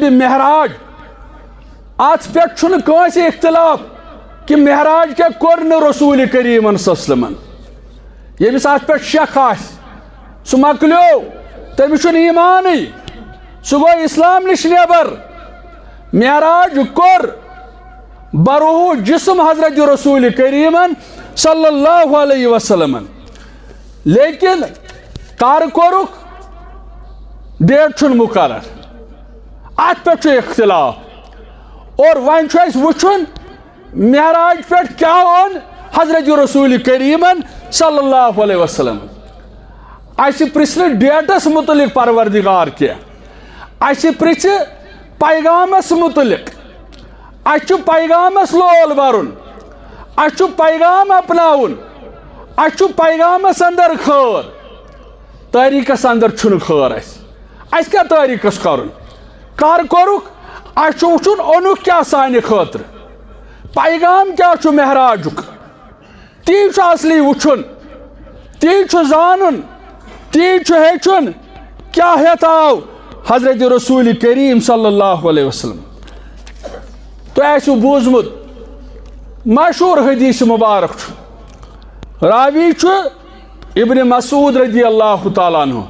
بمہراج ات پہ کانس اختلاف کہ مہراج کیا کور رسول کریم صلی اللہ علیہ وسلم یمس ات پہ شک سہ مکلیو تمس ایمان سہ گو اسلام نش نیبر معراج کور بروح جسم حضرت رسول کریم صلی اللہ علیہ وسلم لیکن کر کورک ڈیٹ چھن مقرر ات پہ اختلاف اور ون وچھن معراج پہ کیا اون حضرت رسول کریم صلی اللہ علیہ وسلم اس پرچھ ڈیٹس متعلق پروردگار کیا اس پرچھ پیغامس متعلق اس پیغامس لول برن اس پیغام اپناون اس پیغامس اندر خیر تاریخس اندر چھن خیر اس کیا تاریخس کرن کر کورک اس وچھن اونک کیا سانہ خاطر پیغام کیا مہراجک تی اصلی وچھن تی زانن تی ہیچن کیا ہیت آو حضرت رسول کریم صلی اللہ علیہ وسلم تو ایسو بوزمت مشہور حدیث مبارک راوی ابن مسعود رضی اللہ تعالیٰ عنہ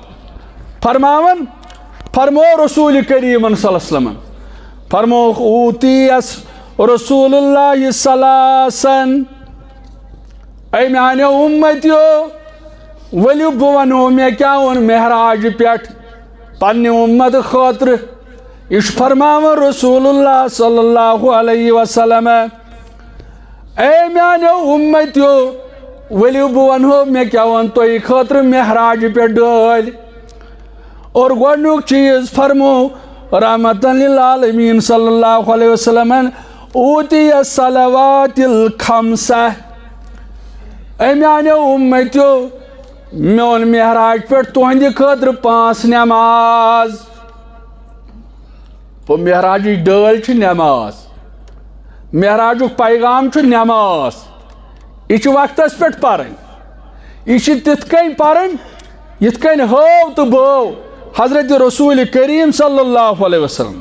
فرمو رسول کریم صلی اللہ علیہ وسلم فرمو اوتیس رسول اللہ ثلاثن اے میانے امتیو ولیو بونو میں کیا ان مہراج پیٹ پنی امت خاطر اش فرماون رسول اللہ صلی اللہ علیہ وسلم اے میانے امتیو ولیو بونو میں کیا ان توی خاطر مہراج پیٹ ڈال اور گوڑنوک چیز فرمو رحمتا للعالمین صلی اللہ علیہ وسلم اوتی الصلوات الخمسہ اے میانے امتیو میون مہراج پہ تہندی خاطر 5 نماز وہ مہراج ڈال نماز مہراج پیغام نماز یہ وقتس پہ پرن یہ تت کن پرن یت کن ہو تو بو حضرت رسول کریم صلی اللہ علیہ وسلم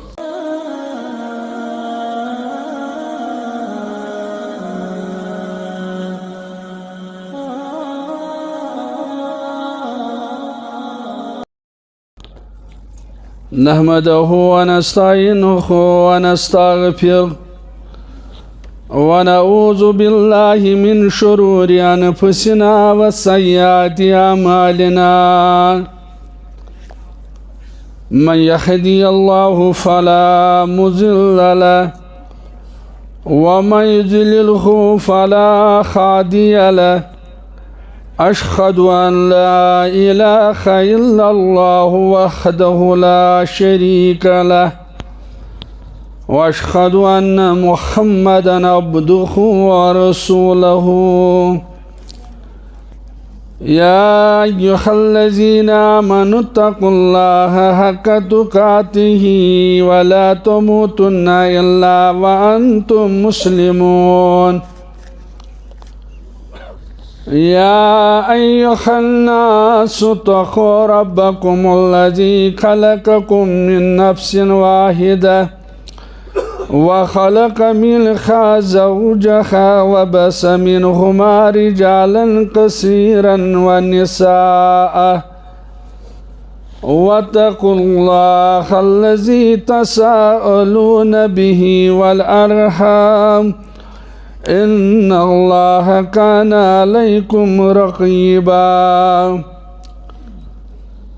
نحمده ونستعينه ونستغفره ونعوذ بالله من شرور أنفسنا وسيئات أعمالنا من يهدي الله فلا مضل له ومن يضلله فلا هادي له أشهد أن لا إله إلا الله وحده لا شريك له وأشهد أن محمدا عبده ورسوله يا أيها الذين آمنوا اتقوا الله حق تقاته ولا تموتن إلا وأنتم مسلمون يا أيها الناس اتقوا ربكم الذي خلقكم من نفس واحدة وخلق منها زوجها وبث منهما رجالا كثيرا ونساء واتقوا الله الذي تساءلون به والأرحام إن الله كان عليكم رقيبا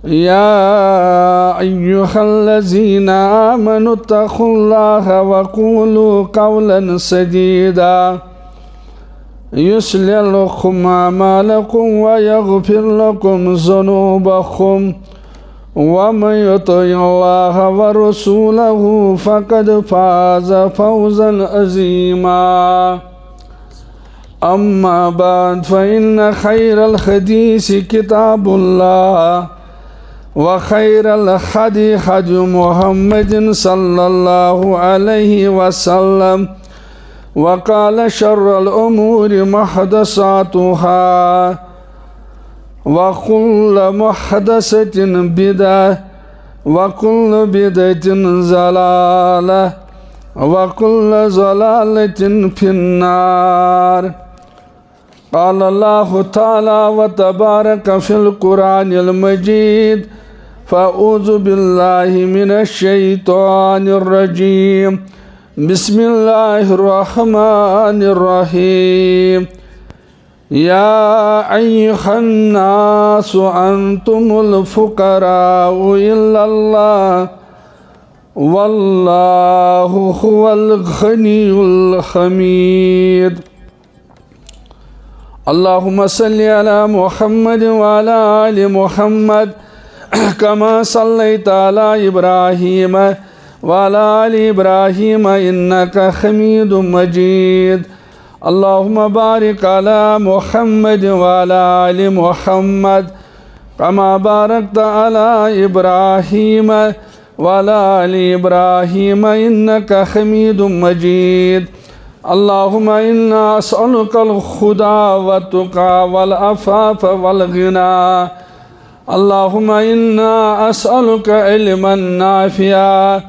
يا أيها الذين آمنوا اتقوا الله وقولوا قولا سديدا يصلح لكم أعمالكم ويغفر لكم ذنوبكم ومن يطع الله ورسوله فقد فاز فوزا عظيما أما بعد فإن خير الحديث كتاب الله وخير الهدي هدي محمد صلى الله عليه وسلم وقال شر الأمور محدثاتها وكل محدثة بدعة وكل بدعة ضلالة وكل ضلالة في النار. قال الله تعالى وتبارك في القرآن المجيد: فأعوذ بالله من الشيطان الرجيم. بسم الله الرحمن الرحيم. يا أيها الناس أنتم الفقراء إلى الله والله هو الغني الحميد. اللهم صل على محمد وعلى آل محمد كما صليت على إبراهيم وعلى آل إبراهيم إنك حميد مجيد. اللهم بارك على محمد وعلى آل محمد كما باركت على إبراهيم وعلى آل إبراهيم إنك حميد مجيد. اللهم إنا أسألك الهدى والتقى والعفاف والغنى. اللهم إنا أسألك علما نافعا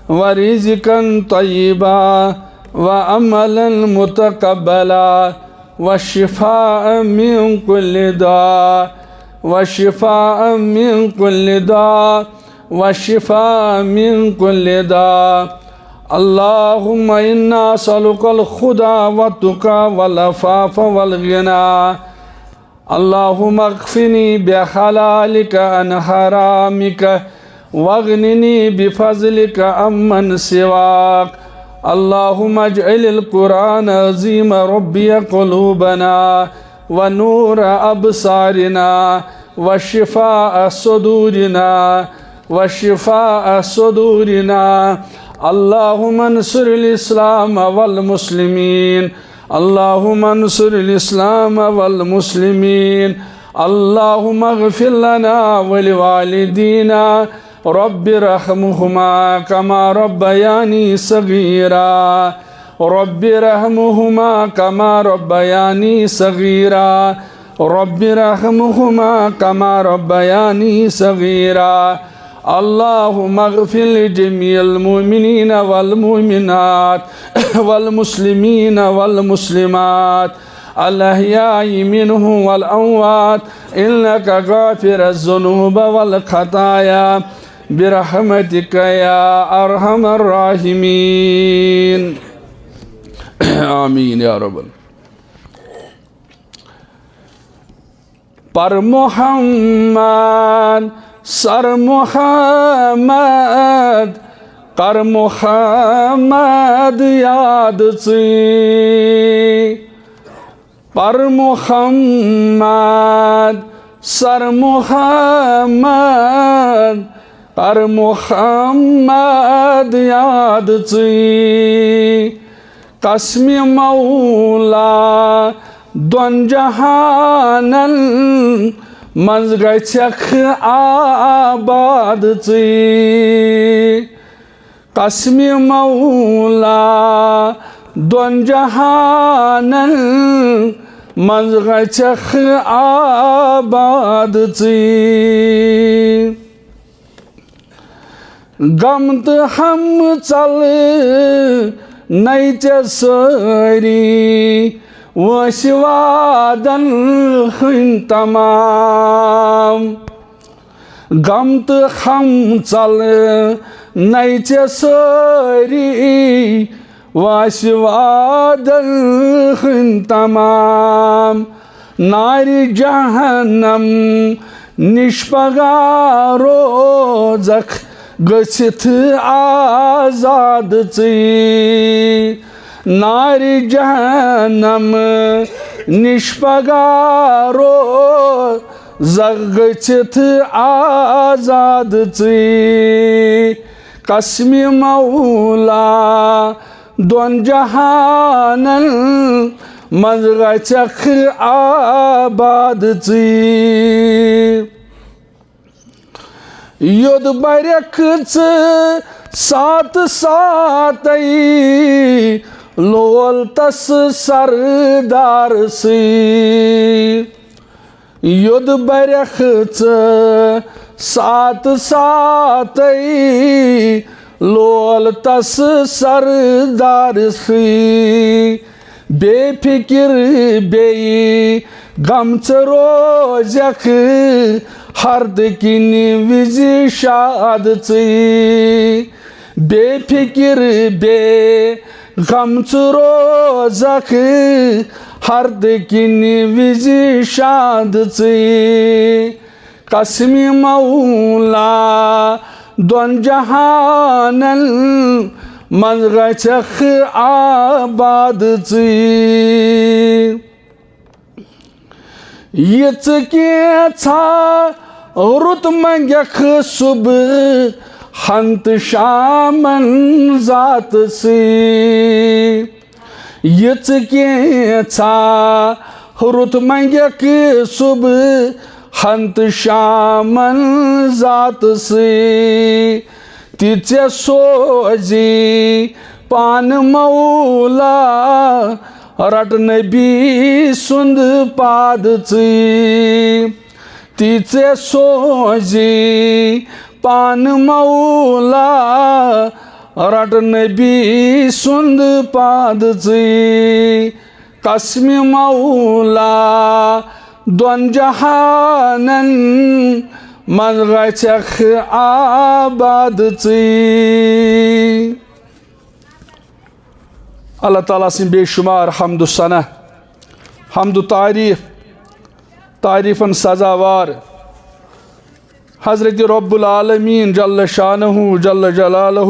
ورزقا طيبا وعملا متقبلا والشفاء من كل داء والشفاء من كل داء والشفاء من كل داء. اللهم إنا أسألك الهدى والتقى والعفاف والغنى. اللهم اكفني بحلالك عن حرامك واغنني بفضلك عمن سواك. اللهم اجعل القرآن عظيم ربي قلوبنا ونور أبصارنا وشفاء صدورنا وشفاء صدورنا. اللهم انصر الإسلام والمسلمين. اللهم انصر الإسلام والمسلمين. اللهم اغفر لنا ولوالدينا رب ارحمهما كما ربياني صغيرا. رب ارحمهما كما ربياني صغيرا. رب ارحمهما كما ربياني صغيرا. اللهم اغفر لجميع المؤمنين والمؤمنات والمسلمين والمسلمات الأحياء منهم والأموات إنك غافر الذنوب والخطايا برحمتك يا أرحم الراحمين. آمين يا رب. پر محمد سر محمد کر محمد یاد پر محمد سر محمد کر محمد یاد قسم مولا دون جہانن منز گژھکھ آباد قسم مولا دون جہانن منز گژھکھ آباد غم تہٕ ہم ژل نَے ژےٚ سٲری وٲنٛسہِ وادن ہٕنٛدۍ تمام غم تہٕ ہم ژل نَے ژےٚ سٲری وٲنٛسہِ وادن ہٕنٛدۍ تمام نارِ جہنم نِش پگاہ روزکھ گٔژھِتھ آزاد نارِ جہنم نِش پگاہ روزکھ گٔژھِتھ آزاد قسمِ مولا دون جہانن منٛز گژھکھ آباد یوٚد بَرٮ۪کھ ژٕ ساتہٕ ساتَے لول تس سردار یوٚد بَرٮ۪کھ ژٕ سات سات لول تس سردار سی بے فکر بے غمچ روزیک ہرد کن وز شاد سی بے فکر بے غمچ روزک ہرد کن وز شاد سی قسم مولا دون جہانن من گژھکھ آباد ژٕ یہ ژٕ کینٛژھا رُت منگیکھ صبح ہن تہٕ شامن ذات سۭتۍ یہ ژٕ کینٛژھا رُت منگیکھ صبح ہن تہٕ شامن ذات سۭتۍ تہِ ژےٚ سوزی پان مولا رٹ نبی سند پاد ژٕ تہِ ژےٚ سوزی پان مولا رٹ نبی سند پاد ژٕ قسم مولا دون جہانن من گژھکھ آباد ژٕ اللہ تعالیٰ سن بے شمار حمد و ثنا حمد و تعریفن سزاوار حضرت رب العالمین جل شانہ جل جلالہ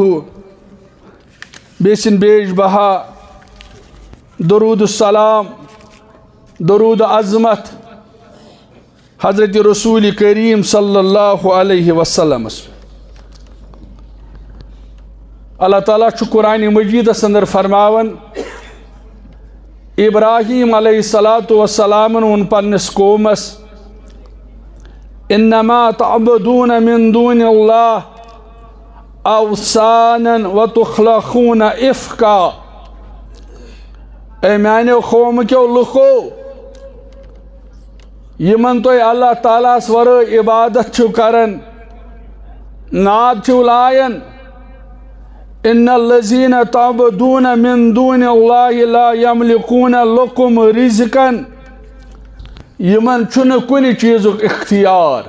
بیسن بیش بہا درود السلام درود عظمت حضرت رسول کریم صلی اللہ علیہ وسلم اللہ تعالیٰ چھُ قرآن مجیدس اندر فرماون ابراہیم علیہ السلام وون پنس قومس انما تعبدون من دون اللہ اوثانا وتخلقون افکا اے میانیو قوم کیو لکھو یمن تُہۍ اللہ تعالیٰ اس ورٲے عبادت چھِو کران ناد چھِو لایان ان الذین تعبدون من دون اللہ لا یملکون لکم رزقا یمن چھُنہٕ کُنہِ چیٖزُک اختیار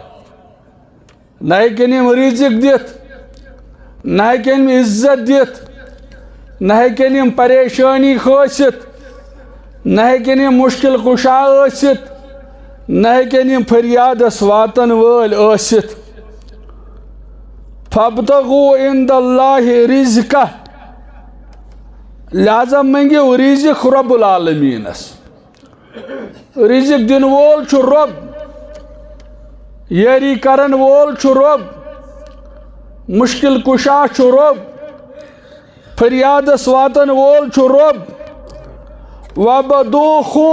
نہ ہیٚکن یِم رزق دِتھ نہ ہیٚکن یِم عزت دِتھ نہ ہیٚکن یِم پریشانی کھٲسِتھ نہ ہیٚکن یِم مشکل کشا ٲسِتھ نہ ہیٚکن یِم فریادس واتن وٲلۍ ٲسِتھ فابتغوا عند اللہ رزقہ لہذا منگیو رزق رب العالمینس رزق دن وول چھُ رب یاری کرن وول چھُ رب مشکل کشا چھُ رب فریادس واتن وول چھُ رب وعبدوہو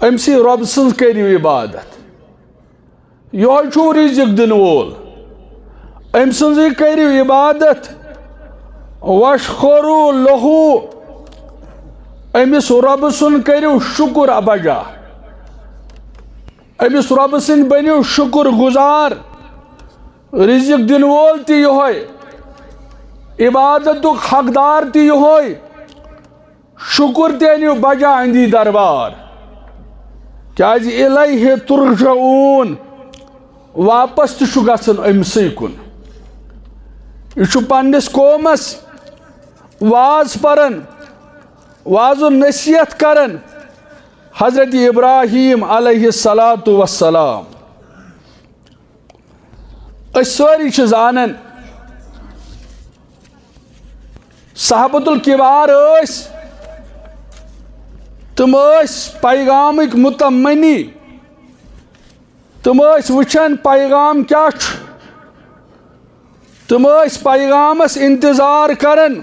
امسی رب سنز کریو عبادت یہوے چھُ رزق دن وول ام سنزی کریو عبادت واشخرو لہو امس رب سن کریو شکر ابجا امس رب سن بنیو شکر گزار رزق دن وول تی یہوے عبادت حقدار تی یہوے شکر تی انیو بجا اندی دربار کیازِ الیہ ترجعون واپس تہ چھُ گژھن أمسٕے کُن یہ چھُ پننس قومس واز پرن واز و نصیحت کرن حضرت ابراہیم علیہ السلام أسۍ سٲری چھِ زانن صحابۃ الکبار ٲسۍ تم ٲسۍ پیغامٕکۍ متمنی تم ٲسۍ وٕچھان پیغام کیاہ چھُ تم ٲسۍ پیغامس انتظار کرن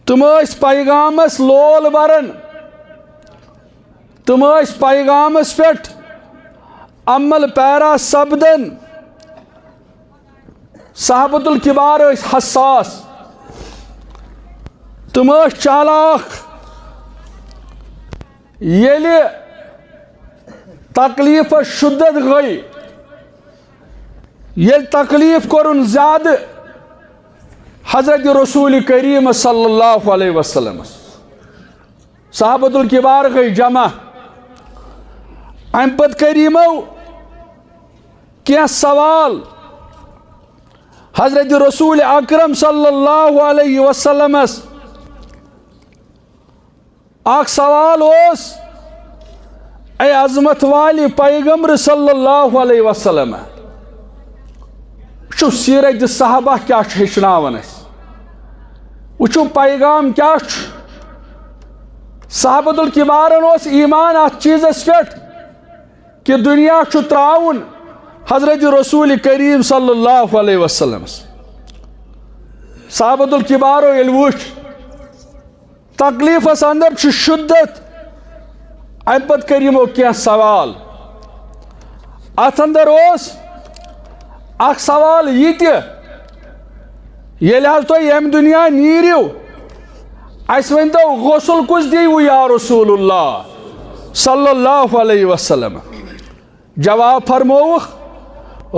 تم ٲسۍ پیغامس لول برن تم ٲسۍ پیغامس پٮ۪ٹھ عمل پیرا سپدن صحابۃ الکبار ٲسۍ حساس تم ٲسۍ چالاک ییٚلہِ تکلیٖفس شدت گٔے یل تکلیف کورن زیادہ حضرت رسول کریم صلی اللہ علیہ وسلم صحابۃ الکبار گئی جمع ام پت کریمو کیا سوال حضرت رسول اکرم صلی اللہ علیہ وسلم اخ سوال اس اے عظمت والی پیغمبر صلی اللہ علیہ وسلم وچو سیرت صحابہ کیا ہچناون وچو پیغام کیا صحابۃ الکبارن اس ایمان ات چیزس پہ کہ دنیا تراؤن حضرت رسول کریم صلی اللہ علیہ وسلم صحابۃ الکبارو یل وچ تکلیفس اندر شدت ام پت کریمو کیا سوال ات اندر اس اخ سوال یہ یل حض تھی یم دنیا نیرو اس ونتو غسل کس دیو یا رسول اللہ صلی اللہ علیہ وسلم جواب فرموخ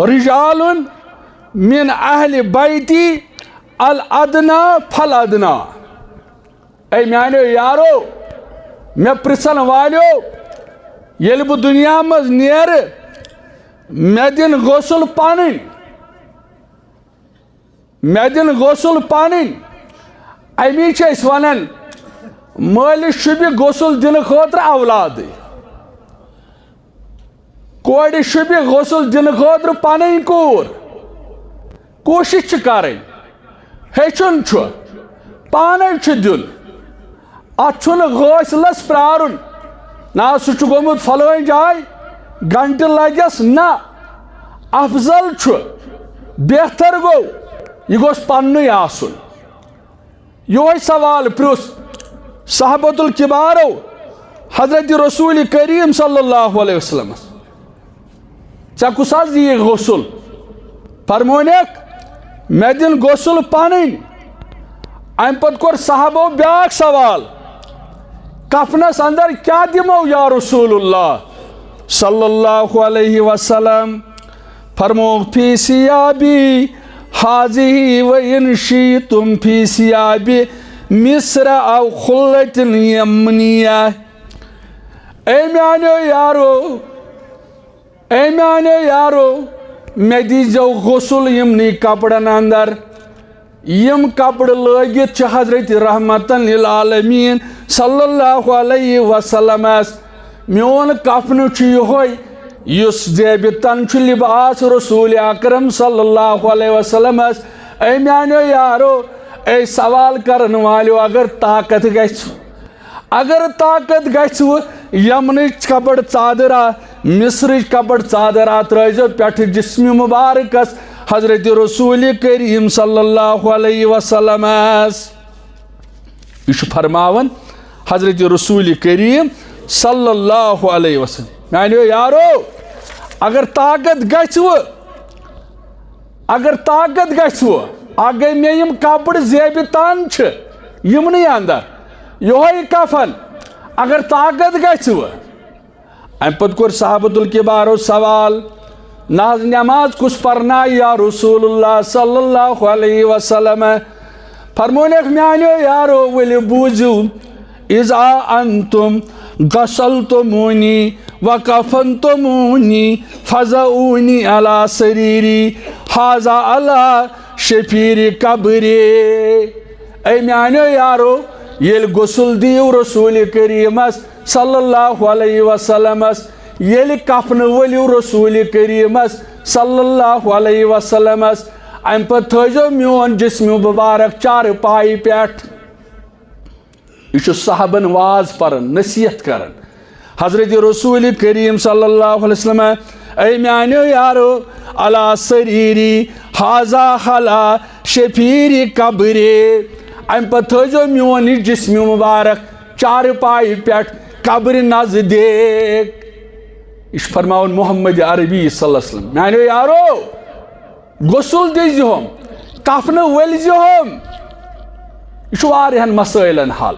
رجال من اہل بیتی الادنا فالادنا اے میانو یارو میں پرسن والو یل بہ دنیا مز نیر میں دن غسل پانن امی چھ ونان مالس شبہ غسل دن خاطر اولاد کور شبہ غسل دن خاطر پن کور کوشش کریں ہیچن پانے دن ات غسلس پرارن نا سہ گومت فلوین جائے گھنٹہ لگس نا افضل بہتر گو یہ گوس پنی آسن یہ سوال پرس صحابۃ الکبارو حضرت رسول کریم صلی اللہ علیہ وسلم ژے کس حظ دی غسل فرمونیک میں دن غسل پنن ام پت کور صحابو بیاکھ سوال کفنس اندر کیا دمو یا رسول اللہ صلی اللہ علیہ وسلم فرمو فی ثیابی حاضی و ان شیتم فی ثیابی مصر او خلت یمنیہ اے میانو یارو میں دیجو غسل یمنی کپڑن اندر یم کپڑ لگت حضرت رحمتن للعالمین صلی اللہ علیہ وسلم میون کفن یہ زیب تن لباس رسول اکرم صلی اللہ علیہ وسلم اے میانو یارو اے سوال کرن والو اگر طاقت گژھِ یمنچ کپڑ ژادرا مصرچ کپڑ ژادرا ترٲیزیو پٮ۪ٹھٕ جسم مبارکس حضرت رسول کریم صلی اللہ علیہ وسلم یہ فرماون حضرت رسول کریم صلی اللہ علیہ وسلم میانو یارو اگر طاقت گژھِ اگے میں یم کپڑ زیب تن یمنی اندر یہ کفن اگر طاقت گژھِ ام پت کور صحابۃ الکبارو سوال ناز نماز کس پرنا یا رسول اللہ صلی اللہ علیہ وسلم فرمونیک میانو یارو ولی بوزو اذا انتم غسلتمونی وکفنتمونی فضعونی علی سریری حاذا علی شفیر قبری اے میانو یارو یل غسل دیو رسول کریمس صلی اللہ علیہ وسلم یل کفن ولیو رسول کریمس صلی اللہ علیہ وسلم ام پت تھٲیزیو میون جسم مبارک چار پائی پٮ۪ٹھ یہ صحابن واز پرن نصیحت کرن حضرت رسول کریم صلی اللہ علیہ وسلم اے میانو یارو علی سریری حاذا حلا شفیر قبری ام پت تھٲیزیو میون یہ جسم مبارک چار پائی پٮ۪ٹھ قبر نزدیک یہ فرماون محمد عربی صلی اللہ علیہ وسلم میانو یارو غسل دیزیہم کفن ولزیہم یہ واریہن مسائلن حل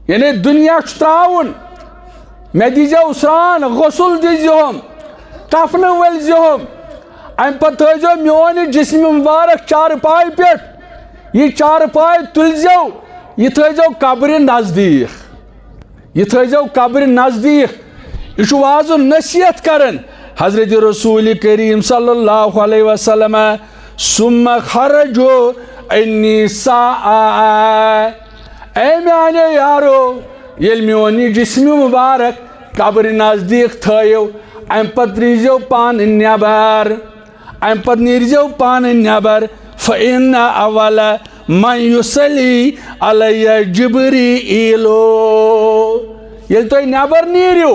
یعنی دنیا تراؤن میں دیزیو سران غسل دیزیہم کفن ولزیہم ام پتہ تھو میون جسم مبارک چار پائے پہ یہ چار پائے تلزو یہ تھو قبر نزدیک یہ تھو قبر نزدیک یہ واض نصیحت کرن حضرت رسول کریم صلی اللہ علیہ وسلم ثم خرجو انی ساء اے میانے یارو یل میون جسم مبارک قبر نزدیک تھو ام پت نیرزو پان نیبر ام پت نیرزو پان نیبر فإن اول من یصلی علی جبریل یل تو نیبر نیرو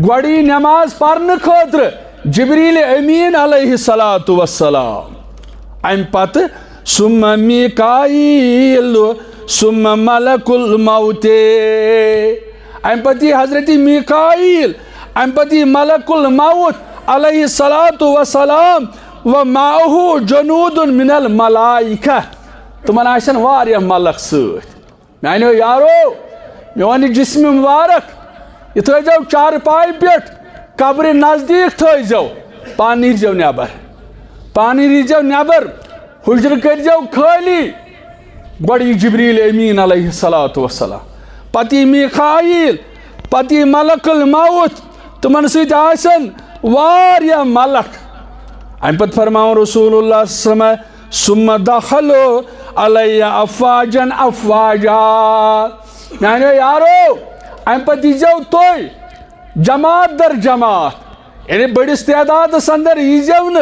گوڑی نماز پڑھنے خاطر جبریل امین علیہ الصلاۃ والسلام ام پتہ ثم میکائیل ثم ملک الموت ام پتہ حضرت میکائیل ام پتہ ملک الموت علیہ الصلاۃ والسلام ومعه جنود من الملائکہ تمن آسن واریاہ ملک ست میانیو یارو میون جسم مبارک یہ تھو چار پائے پہ قبر نزدیک تھو پان نیرزو نیبر پان نیرزو نیبر حجر کرزو خالی گوڑی جبریل امین علیہ الصلاۃ والسلام پتہ میکائیل پتہ ملک الموت تمن ست آسن واریاہ ملک ام پت فرماؤ رسول اللہ صلی اللہ علیہ وسلم ثم دخلوا علی افواجا افواجا میانیو یارو ام پت دیزو توی جماعت در جماعت یعنی بڑس تعداد اندر یزو ن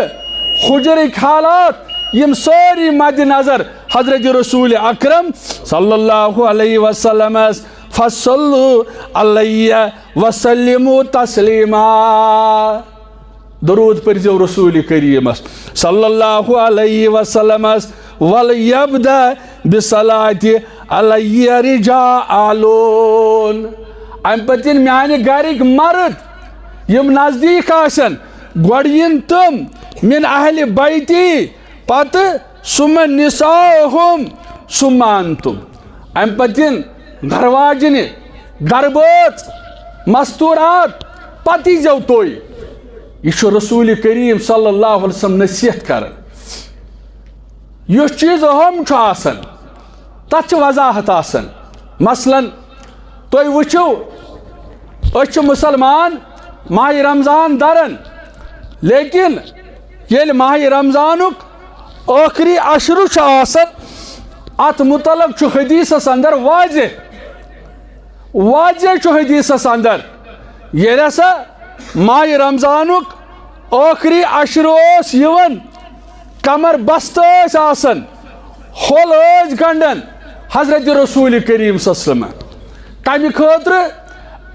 حجرک حالات یم سوری مد نظر حضرت رسول اکرم صلی اللہ علیہ وسلم فصلوا علی وسلموا تسلیما درود پرزو رسول کریم صلی اللہ علیہ وسلم ولیبدا بصلاۃ علی رجالون ام پتن میانہ گرک مرد یم نزدیک آسن گوڑین تم من اہل بیتی پتہ ثم نساؤہم ثم انتم ام پتن گھرواجن گربات مستورات پتہ جو توئی یہ رسول کریم صلی اللہ علیہ وسلم نصیحت کرن اس چیز اہم آسن تت وضاحت آسن مثلا تھی وچو اس مسلمان ماہ رمضان درن لیکن یل ماہ رمضانک آخری عشر آسن ات متعلق حدیثس اندر واضح حدیثس اندر یل ہسا ماہ رمضانک آخری عشر یون کمر بست آسن ہول گنڈن حضرت رسول کریم صلی اللہ علیہ وسلم کمی خاطر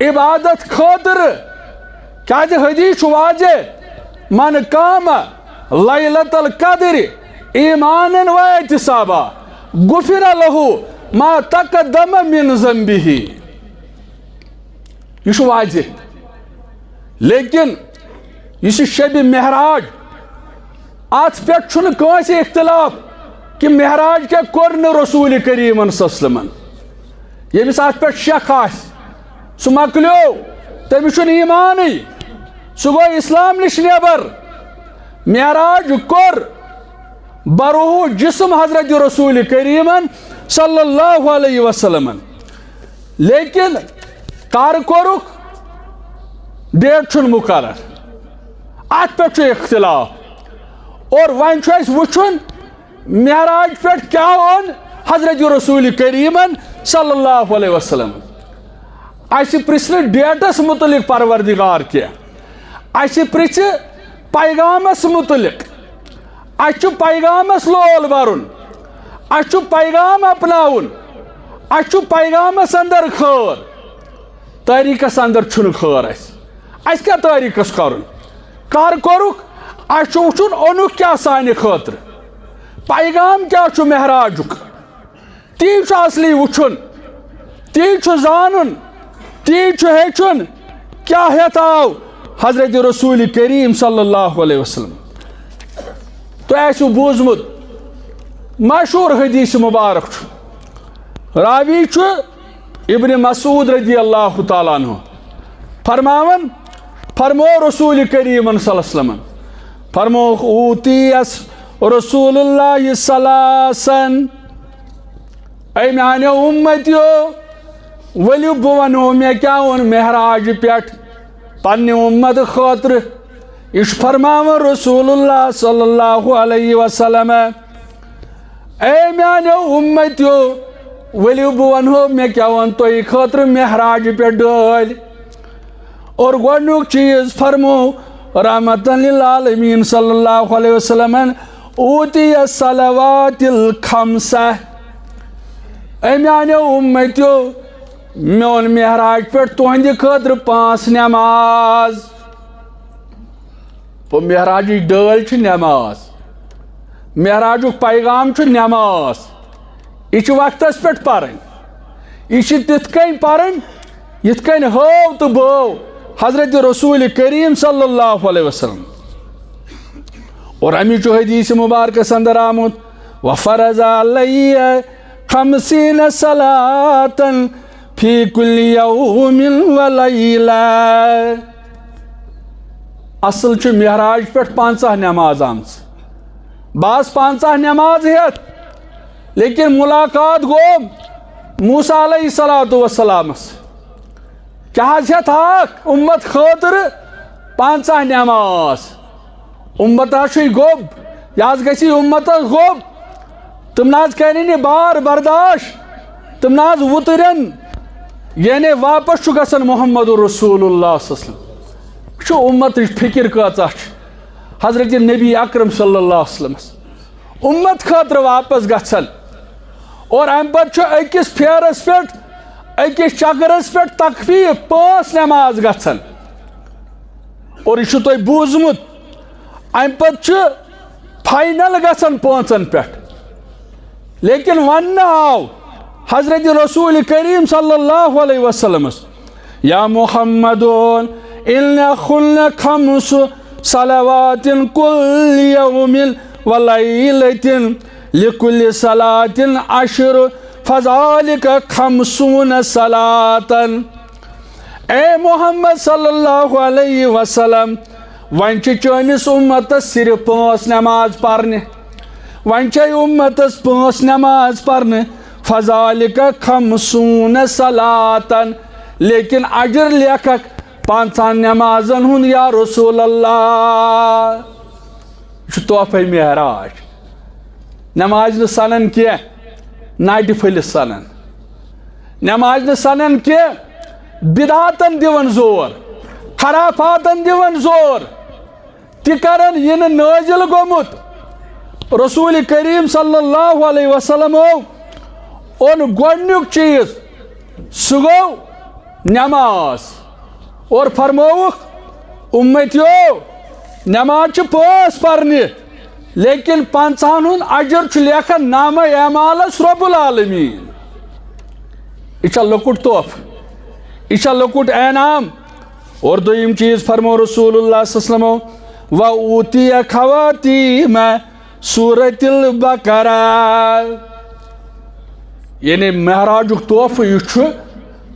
عبادت خاطر کیا حدیث واضح من قام لیلۃ القدر ایمانا و احتسابا غفر له ما تقدم من ذنبه یہ واضح لیکن یہ شب معراج ات پہ کنس اختلاف کہ معراج کیا کور رسول کریم صلی اللہ علیہ وسلم یمس ات پہ شک سہ مکلیو تمس ایمان سہ گو اسلام نش نیبر معراج کور بروح جسم حضرت رسول کریم صلی اللہ علیہ وسلم لیکن کر کورک ڈیٹ مقرر ات پہ اختلاف اور ون وچن معراج پہ کیا اون حضرت رسول کریم صلی اللہ علیہ وسلم اس پرچھ ڈیٹس متعلق پروردگار کی اس پرچھ پیغامس متعلق اس پیغامس لول برن اس پیغام اپناون اس پیغامس اندر خیر تاریخس اندر چھن خیر اس کیا تاریخس کرن کر کورک اس وچن اونک کیا سانہ خاطر پیغام کیا معراجک تی اصلی وچن تی زانن تی ہیچن کیا ہیت آو حضرت رسول کریم صلی اللہ علیہ وسلم تو ایسو بوزمت مشہور حدیث مبارک راوی ابن مسعود رضی اللہ تعالیٰ عنہ فرماون فرمو رسول کریم صلی اللہ علیہ وسلم فرموک اوتیس رسول اللہ سلاسن اے میانیو امتیو ولیو بونو میں کیا ان مہراج پیٹ پنی امت خاطر اش فرماون رسول اللہ صلی اللہ علیہ وسلم اے میانیو امتیو ولیو بونو میں کیا ان تو خاطر مہراج پیٹ ڈال اور گوڑنوک چیز فرمو رحمت للعالمین صلی اللہ علیہ وسلم اوتی الصلوات الخمسہ اے میانیو امتیو میون مہراج پیٹ تہند خاطر 5 نماز وہ مہراج ڈال چھ نماز مہراج پیغام چھ نماز یہ وقتس پیٹ پرن یہ تت کن پرن یت کن ہو تو بو حضرت رسول کریم صلی اللہ علیہ وسلم اور امی چو حدیث مبارک اندر آمد وفرض علی 50 صلاة فی کل یوم ولیلہ اصل چھ مہراج پیٹ 50 نماز آمز بعض 50 نماز ہیت لیکن ملاقات گو موسیٰ علیہ السلام کیا ہیت امت خاطر 50 نماز امت گوب یاز گسی امت گوب تم ناز کرنی بار برداشت تم ناز وطرن یعنی واپس چھ گژھان محمد رسول اللہ صلی اللہ علیہ وسلم چھ امت فکر کۭژاہ چھ حضرت نبی اکرم صلی اللہ علیہ وسلم امت خاطر واپس گژھان اور ام پتہ چھ أکس پھیرس پٮ۪ٹھ أکس چکرس پٮ۪ٹھ تخفیف 5 نماز گژھان اور یہ تۄہہِ بوٗزمُت ام پتہ چھ فائنل گژھان 5 پٮ۪ٹھ لیکن ون آو حضرت رسول کریم صلی اللہ علیہ وسلم یا محمد انخلن 5 صلوات کل یوم ولیلۃ لکل صلاة 10 فذلک 50 صلاة اے محمد صلی اللہ علیہ وسلم ون چانس امتس صرف 5 نماز پرنے ون امتس 5 نماز پرنے فذلک 50 صلاة لیکن اجر لیکھک 5 نمازن ہن یا رسول اللہ یہ تحفہ مہراج نماز سنن کی ناٹہ پھلس سنن نماز سنن کی بدعاتن دیون زور خرافاتن دیون زور تکرن یہ نازل گومت رسول کریم صلی اللہ علیہ وسلم اون گوڑنیک چیز سہ گو نماز اور فرموک امتیو نماز چھ 5 پرنی لیکن 50 ہن اجر چھ لیکھن نامہ اعمالس رب العالمین یہ لکٹ تحفہ یہ لکٹ انعام اور دویم چیز فرمو رسول اللہ صلی اللہ علیہ وسلم وَأُوتِيَ خَوَاتِيمَ سورۃ البقرہ یعنی مہراج تحفہ یہ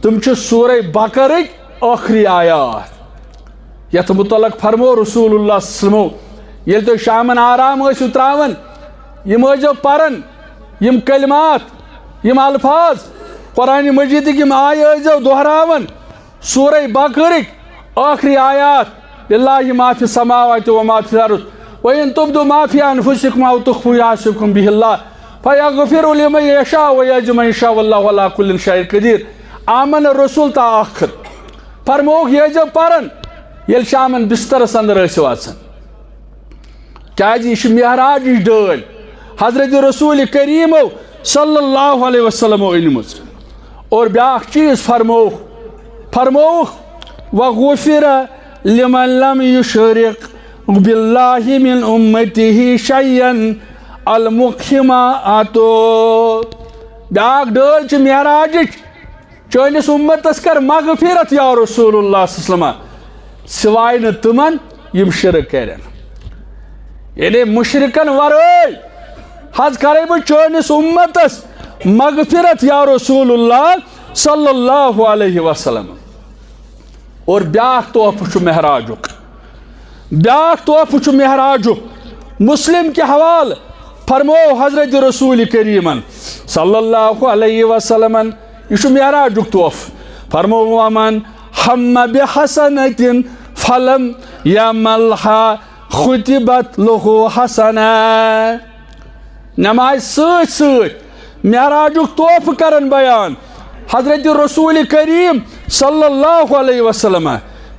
تم سورہ بقرک آخری آیات یت متعلق فرمو رسول اللہ صلی اللہ علیہ وسلم یل تو شامن آرام تراون یم پرن یم کلمات یم الفاظ قرآن مجید یم آیہ دہراون سورہ بقرک آخری آیات للہ ما فی السماوات و ما فی الارض وَإِن تُبْدُوا مَا فِي أَنفُسِكُمْ أَوْ تُخْفُوهُ يُحَاسِبْكُم بِهِ اللَّهُ فَيَغْفِرُ لِمَن يَشَاءُ وَيَعِزُّ مَن يَشَاءُ وَاللَّهُ عَلَىٰ كُلِّ شَيْءٍ قَدِيرٌ آمن الرسول تا آخر فرموک یہ جو پرن یل شامن بسترس اندر ٲسِو اژان کیازِ یہ چھ مہراج ڈٲلۍ حضرت رسول کریم صلی اللہ علیہ وسلم أنمٕژ اور بیاکھ چیز فرموک وَغُفِرَ لِمَن لَمْ يُشْرِكْ باللہ من امتہ شیئن المقحمات بیاکھ ڈٲلۍ چھ مہراجچ چٲنِس امتس کر مغفرت یا رسول اللہ صلی اللہ علیہ وسلم سوائے نہ تمن یم شرک کرن یعنی مشرکن ورٲے حض کرے بہ چٲنِس امتس مغفرت یا رسول اللہ صلی اللہ علیہ وسلم اور بیاکھ تحفہ چھ مہراجک بیاکھ تحفہ معراج مسلم کے حوالہ فرمو حضرت رسول کریم صلی اللہ علیہ وسلم یہ معراج تحفہ فرمو ومن ہم بحسنۃ فلم یعملها ختبت له حسنہ نماز ست معراج تحفہ کرن بیان حضرت رسول کریم صلی اللہ علیہ وسلم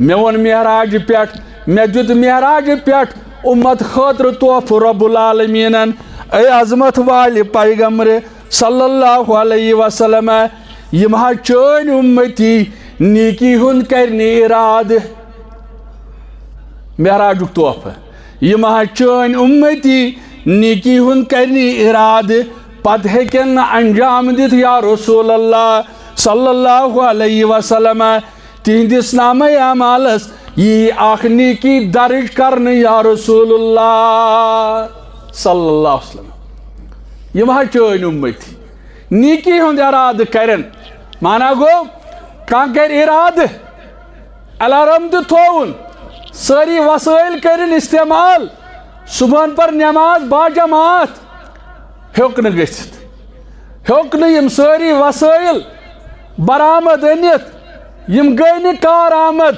میں ون معراج پیٹ میں دیت معراج پیٹ امت خاطر تحفہ رب العالمین اے عظمت والے پیغمبر صلی اللہ علیہ وسلم یم چون امتی نیکی ہند کرنے اراد معراج تحفہ یم چون امتی نیکی ہند کرنے اراد پتہ ہیکن انجام دت یا رسول اللہ صلی اللہ علیہ وسلم تہندس نامہ اعمالس یہ اخ نیکی درج کرنے یا رسول اللہ صلی اللہ علیہ وسلم یم چون امتی نیکی ہند اراد کرن مانا گو کان کر اراد الارم تو تھون ساری وسائل کرن استعمال صبح پر نماز با جماعت ہیوک گھت ہیوک یم ساری وسائل برآمد انت یم گئی کار آمد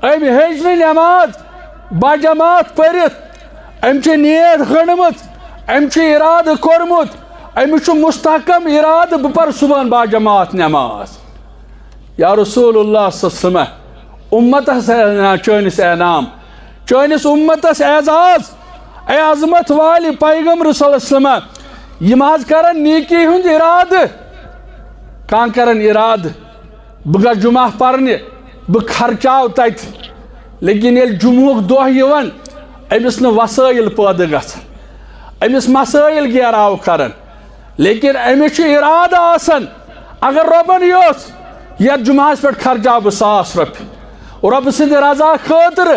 ام ہیچ نماز با جماعت پرت ام نیت گھڑمت ام اراد کورمت امس مستحکم اراد بہ پر صبح با جماعت نماز یا رسول اللہ صلی اللہ علیہ وسلم امت چونس انعام چونس امتس اعزاز اے عظمت والی پیغمبر صلی اللہ علیہ وسلم یم کرن نیکی ہند اراد کان کرن اراد بہ گھس جمعہ پرنے بہ خرچاو تت لیکن یل جمعہ دہ یوان امس نہ وسائل پٲدٕ گژھان امس مسائل گیراو کرن لیکن امس ارادہ آسان اگر ربن یوس یت جمعہ پہ خرچاو بہ 100 رۄپیہِ رب سند رضا خاطر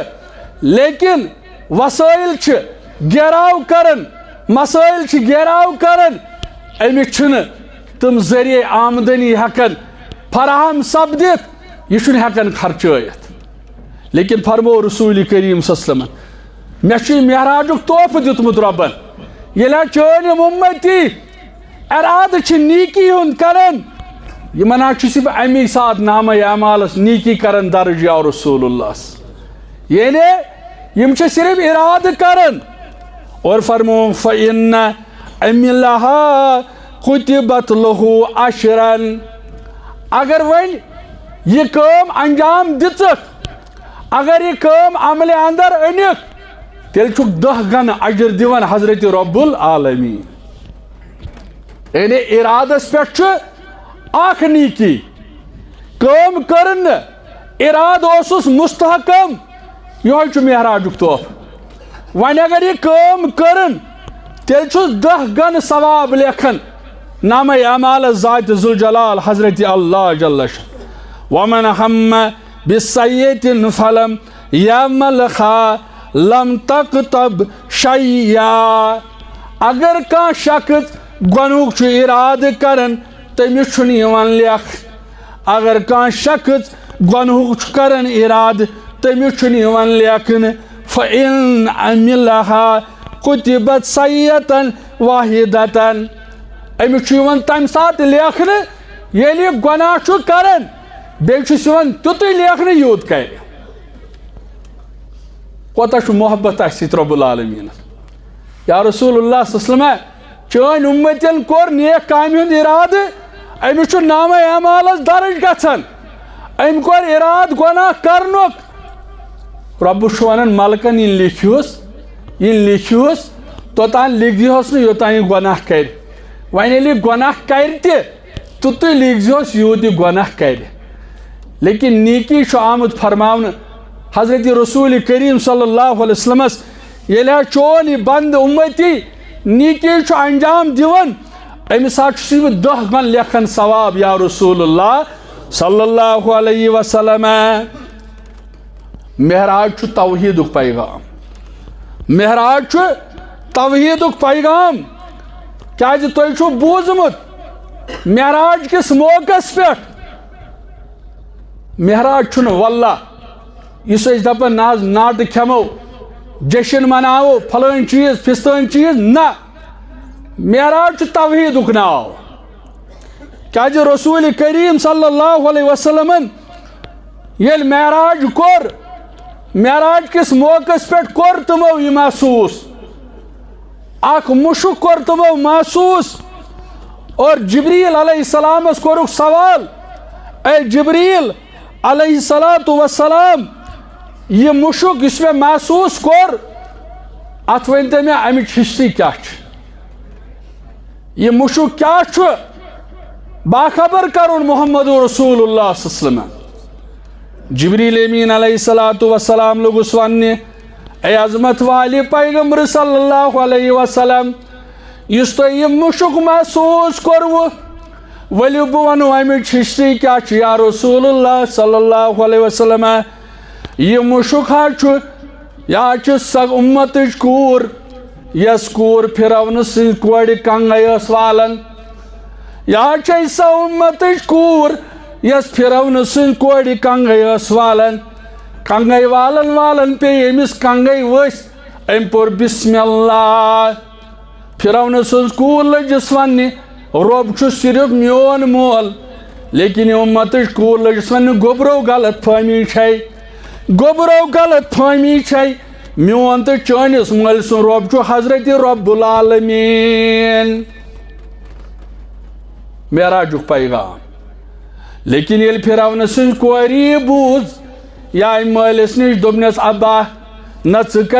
لیکن وسائل گیراو کرن مسائل گیراو کرن امس تم ذریعہ آمدنی ہکن فراہم سپدت یہ ہکن خرچائت لیکن فرمو رسول کریم صلی اللہ علیہ وسلم مے معراج تحفہ دتمت ربن یل چون امتی اراد نیکی ہند کرن یمن صرف امی سات نامہ اعمالس نیکی کرن درج یا رسول اللہ یعنی یم صرف اراد کرن اور فرمو فإن امی لہا کتبت لہو عشرن اگر ون یہ کام انجام دتک اگر یہ کام عمل اندر انک تیل چھک 10 گن اجر دیون حضرت رب العالمین یعنی ارادس پہ اخ نیکی کام کرن اراد اوسس مستحکم یہ معراج تحفہ ون اگر یہ کام کرن تیل چھس 10 گن ثواب لیکھن نامہ اعمال ذات ذوالجلال حضرت اللہ جل شان ومن ہم بسیئۃ فلم یعملها لم تکتب شیئا اگر کان شخص گنوک اراد کرن تمس چھن یوان لیکھ اگر کان شخص گنوک کرن اراد تمس چھن یوان لیکھن فإن عملها کتبت سیئۃ واحدۃ امس یوان تمہ سات لیکھن یل یہ گناہ کرن بیس یوان تیُتُے لیکھن یوت کر کوتاہ محبت آسہِ رب العالمین یا رسول اللہ صلی اللہ علیہ وسلم چون امتین کور نیک کامہ ہند اراد امس نامہ اعمالس درج گژھان ام کور اراد گناہ کرنک رب ونان ملکن یہ لیکھیوس توتان لکھ دیہوس نا یوتان یہ گناہ کر وۄنۍ ییٚلہِ یہِ گناہ کر تیُتُے لیکھ زیوس یوٗت یہِ گناہ کر لیکن نیکی آمد فرماونہٕ حضرت رسول کریم صلی اللہ علیہ وسلمس ییٚلہِ چون یہ بند امتی نیکی انجام دیون امس صرف 10 گن لیکھن ثواب یا رسول اللہ صلی اللہ علیہ وسلم معراج توحید پیغام معراج توحید پیغام کیا تھی بوزمت معراج کس موقع پہ معراج واللہ اس دپان ناٹ کھمو جشن مناو فلان چیز فستان چیز نا معراج توحید ناو کیا رسول کریم صلی اللہ علیہ وسلم یل معراج کور معراج کس موقع پہ کور تمو یہ محسوس اخ مشک کور تمو محسوس اور جبریل علیہ السلام اس کورک سوال اے جبریل علیہ السلام یہ مشک اس میں محسوس کور ات ونتے میں امچ ہسٹری کیا یہ مشک کیا باخبر کرن محمد رسول اللہ صلی اللہ علیہ وسلم جبریل امین علیہ السلام لوگس ونہ اے عظمت والی پیغمبر صلی اللہ علیہ وسلم اس تو یہ مشک محسوس کرو ولیو بہ ونو امچ ہسٹری کیا یا رسول اللہ صلی اللہ علیہ وسلم یہ مشک یہ سگ امت کور یس کور پھرون سن کور کنگے اس والن یہ سا امت کور یس پھرون سن کور کنگے اس والن کنگے والن پہ امس کنگے وس ام پور بسم اللہ پھرون سن کور لجس ونہ رب صرف میون مول لیکن امت کور لجس ونہ گوبرو غلط فہمی گوبرو غلط فہمی میون تو چانس مول سن رب حضرت رب العالمین معراجک پیغام لیکن یل پھرون سن کوری بوز یا مالس نش دپنس ابا نہ ثک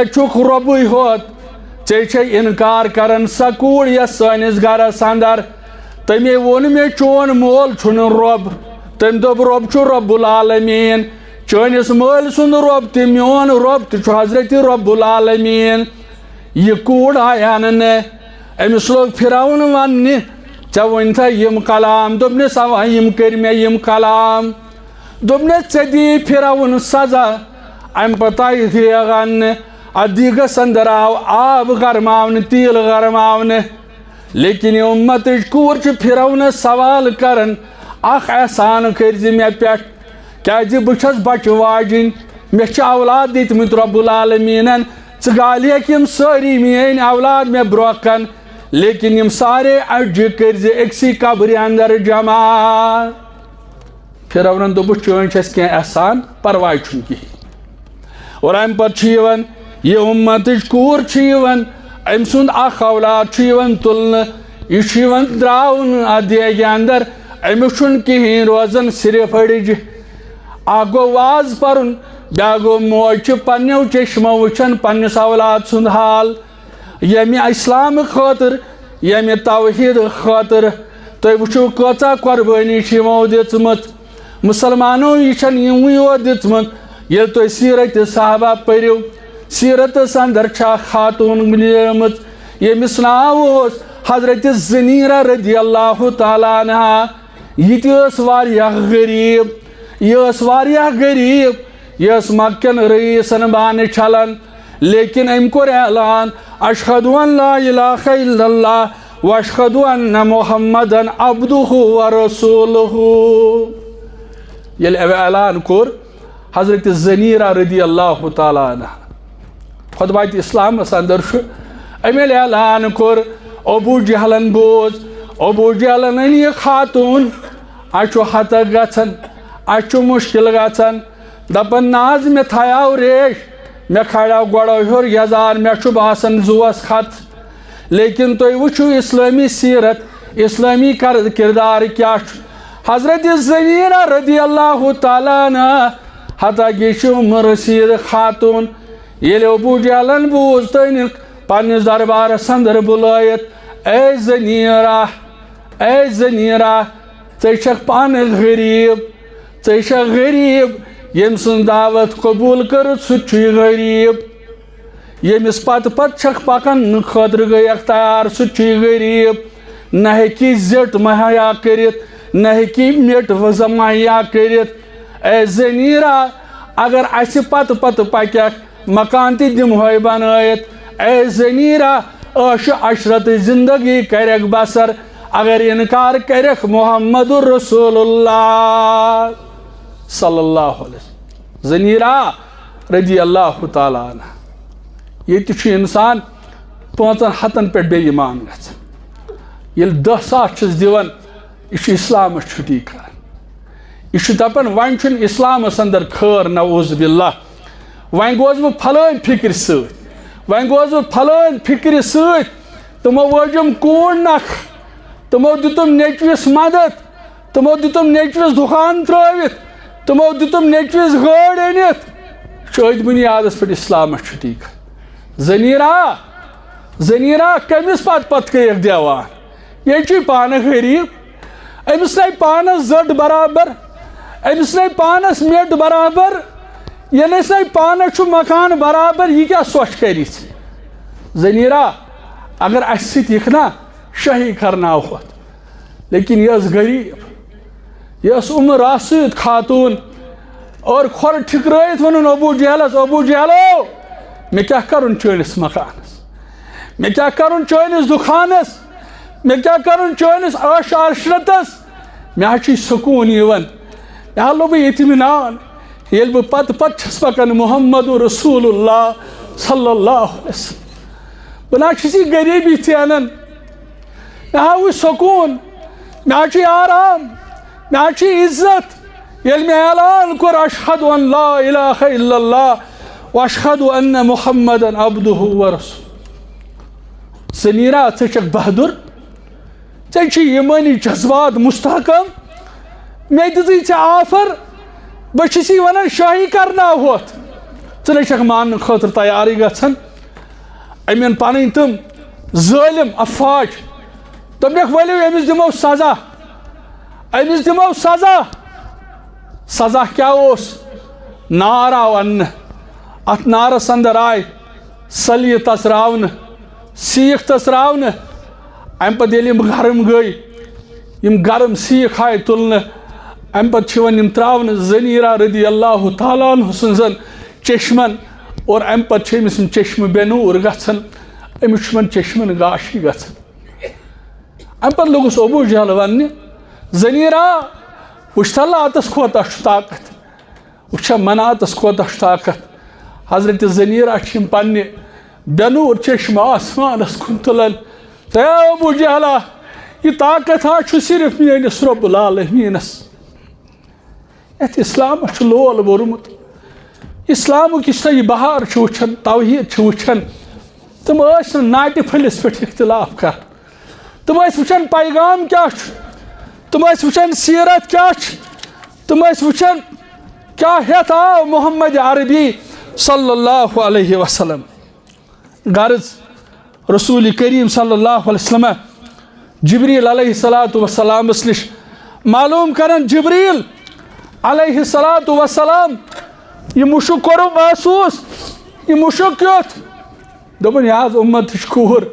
ربی ہوت ے انکار کرن سا کوڑ یس سانس گرس اندر تمے وون مے چون مول چھن رب تم دپ رب رب العالمین چانس مال سن رب تہ میون رب تہ حضرت رب العالمین یہ کوڑ آیا امس لوگ پھرون ونہ ے ونتھا یم کلام دپنس اوا یم کر مے یم کلام دپنس ے دی پھرون سزا ام پتہ دیگ انہ دیگس اندر آو آب گرماون تیل گرماون لیکن یہ امت کور پھرون سوال کرن اخ احسان کرز مے پہ کیا بچس بچہ واجن مے اولاد دتمت رب العالمین ثالک یم ساری میان اولاد مے بروکن لیکن یم سارے اجہ کرز اکسی قبر اندر جمع پھرون دپس چون چھ کی احسان پرواہ چھن کہین اور ام پتہ یہ امت کور ام سند اخ اولاد تلن یہ دراؤن دیگ اندر امس کہین روزن صرف اڑج اخ گو واز پرن بیا گو موج پنو چشمو وچن پنس اولاد سند حال یمہ اسلام خاطر یمہ توحید خاطر تھی وچو کچا قربانی دژمت مسلمانوں یہ یوت دژمت یل تھی سیرت صحابہ پریو سیرت اندر خاتون ملمت یمس ناو حضرت زنیرہ رضی اللہ تعالیٰ عنہ یہ غریب یہ غریب یہ مکن رئیسن بان چھلن لیکن ام کور اعلان اشہد ان لا الہ الا اللہ و اشہد ان محمدن عبدہ و رسولہ یل اعلان کور حضرت زنیرہ رضی اللہ تعالیٰ عنہ خطبات اسلام اندر امیل اعلان کور ابو جہلن بوز ابو جہلن یہ خاتون اچھو حتک گھن اچھو مشکل گھن دپن ناز میں تھایاو ریش میں کھڑاو گوڑو ہور یزار میں چھو باسن زوس خط لیکن تو وچھو اسلامی سیرت اسلامی کردار کیا حضرت زنیرہ رضی اللہ تعالیٰ عنہ حتیٰ گیشو مرسید خاتون یل ابو جہلن بوز تین پنس دربارس اندر بلائت اے زنیرہ ژےٚ پان غریب ژےٚ غریب یم سن دعوت قبول کرت سہ غریب یمس پتہ پکن خاطر گئی تیار سہ غریب نہ ہیکی زٹ مہیا کرت نہ ہیکی مٹ وزا مہیا کرت اے زنیرہ اگر اس پتہ پکھ مکان تی دمہوے بنائت اے زنیرہ عش عشرت زندگی کرک بسر اگر انکار کرک محمد رسول اللہ صلی اللہ علیہ وسلم زنیرہ رضی اللہ تعالیٰ عنہ یہ انسان 500 پہ بے ایمان گژھان یل 10,000 چھس دیوان یہ اسلام چھٹی کران یہ دپان وۄنۍ چھُنہٕ اسلامس اندر خٲر نعوذ باللہ وۄنۍ گوس بہٕ پھلٲنۍ فکرِ سۭتۍ وۄنۍ گوس بہٕ پھلٲنۍ فکرِ سۭتۍ تمو وٲجم کوٗر نکھ تمو دِتُم نیچوِس مدد تمو دِتُم نیچوِس دُکان ترٲوِتھ تمو دِتُم نیچوِس گٲڑۍ أنِتھ شٲہد بُنیادس پٮ۪ٹھ اسلامس چھُٹی کران زٔنیٖرا کٔمِس پتہٕ گٔیَکھ دِوان یہِ چھُے پانہٕ غریٖب أمِس نَے پانس زٔٹ برابر أمِس نَے پانس میٚٹ برابر ییٚلہِ نَے پانس چھُ مکان برابر یہِ کیٛاہ سۄچھ کٔرِتھ زٔنیٖرا اگر اَسہِ سۭتۍ یِکھ نا شٲہی کرناوہوتھ لیکن یہ ٲس غریٖب یہ ٲس راسد خاتون اور کھۄر ٹھِکرٲیِتھ ووٚنُن ابوٗ جہلو مےٚ کیٛاہ کرُن چٲنِس مکانس مےٚ کیٛاہ کرُن چٲنِس دُکانس مےٚ کیٛاہ کرُن چٲنِس عٲش عشرتس مےٚ حظ چھُے سکوٗن یِوان مےٚ حظ لوٚب اطمینان ییٚلہِ بہٕ پتہٕ چھُس پکان محمد رسول اللہ صلی اللہ علیہ وسلم بہٕ نہ چھُس یہِ غریٖبی تہِ اَنان مےٚ حظ وُچھ سکوٗن مےٚ حظ چھُے آرام مےٚ حظ چھُے عزت ییٚلہِ مےٚ اعلان کوٚر اشہد ان لا الہ الا اللہ واشہد ان محمدن عبدہ ورسولہ زٔنیٖرا ژٕ چھکھ بہادُر ژےٚ چھُے ایٖمٲنی جذبات مستحکم مےٚ دِژٕے ژےٚ آفر بہٕ چھُس یہِ ونان شٲہی کرناوہوتھ ژٕ نَے چھکھ ماننہٕ خٲطرٕ تیارٕے گژھان أمۍ أنۍ پنٕنۍ تِم ظٲلِم افواج دوٚپنکھ ؤلِو أمِس دِمو سزا کیٛاہ اوس نار آو اننہٕ اتھ نارس اندر آے سلیہِ تژراونہٕ سیٖکھ تژراونہٕ امہِ پتہٕ ییٚلہِ یِم گرم گٔے یِم گرم سیٖکھ آے تُلنہٕ امہِ پتہٕ چھِ یِوان یِم تراونہٕ زٔنیٖرا رضی اللہ تعالیٰ عنہ سٕنٛزن چشمن اور امہِ پتہٕ چھِ أمِس یِم چشمہٕ بے نوٗر گژھان أمِس چھُ یِمن چشمن گاشی گژھان امہِ پتہٕ لوٚگُس ابوٗ جہل وننہِ زٔنیٖرا وٕچھتھا لاتس کوٗتاہ چھُ طاقت وٕچھا مناتس کوٗتاہ چھُ طاقت حضرت زٔنیٖرا چھِ یِم پننہِ بے نوٗر چشمہٕ آسمانس کُن تُلان اے ابوٗ جہلا یہ طاقت حظ چھُ صرف میٲنِس رۄب العالمیٖنس یتھ اسلامس چھُ لول بوٚرمُت اسلامُک یُس تۄہہِ یہِ بہار چھُ وٕچھان توحیٖد چھُ وٕچھان تِم ٲسۍ نہٕ ناٹہِ پھٔلِس پٮ۪ٹھ اختلاف کران تِم ٲسۍ وٕچھان پیغام کیٛاہ چھُ تِم ٲسۍ وٕچھان سیٖرت کیٛاہ چھِ تِم ٲسۍ وٕچھان کیٛاہ ہٮ۪تھ آو محمد عربی صلی اللہ علیہ وسلم غرض رسول کریم صلی اللہ علیہ وسلم جبریل علیہ الصلاۃ وسلامس نش معلوم کران جبریل علیہ الصلاۃ وسلام یہ مشک کوٚرُم محسوٗس یہ مشک کیُتھ دوٚپُن یہِ حظ اُمتٕچ کوٗر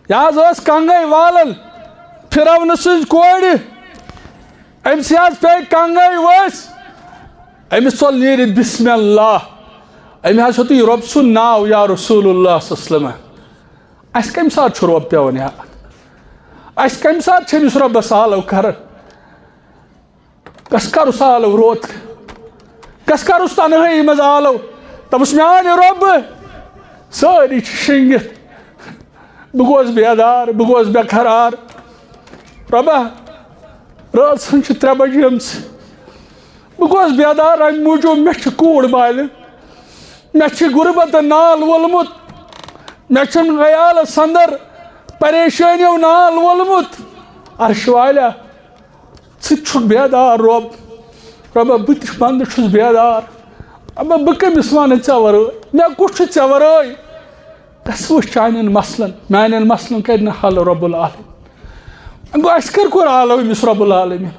یہِ حظ ٲس کنگے والان فرعون سٕنٛزِ کورِ أمِس حظ پیٚیہِ کنگے ؤسۍ أمِس ژوٚل نیٖرِتھ بسم اللہ أمۍ حظ ہیوٚتُے رۄب سُنٛد ناو یا رسول اللہ صلی اللہ علیہ وسلم اَسہِ کَمہِ ساتہٕ چھُ رۄب پیٚوان یاد اَسہِ کَمہِ ساتہٕ چھِ أمِس رۄبس آلو کران کس کرُس آلو روت کس کرُس تنہٲیی منٛز آلو دپُس میانہِ رۄبہٕ سٲری چھِ شٔنگِتھ بہٕ گوس بیدار بہٕ گوس بے قرار رۄبا رٲژ ہن چھِ 3 بجیمژٕ بہٕ گوس بیدار امہِ موٗجوٗب مےٚ چھِ کوٗر بالہِ مےٚ چھِ غُربتن نال وولمُت مےٚ چھُنہٕ عیالس اندر پریشٲنیو نال وولمُت عرشہِ والیٰ ژٕ تہِ چھُکھ بیدار رۄبا بہٕ تہِ بنٛدٕ چھُس بیدار رۄبا بہٕ کٔمِس وَنہٕ ژےٚ ورٲے مےٚ کُس چھُ ژےٚ ورٲے گژھ وٕچھ چانٮ۪ن مسلن میانٮ۪ن مسلن کرِ نہٕ حل رۄب العالمیٖن گوٚو اَسہِ کر کوٚر آلو أمِس رۄب العالمیٖن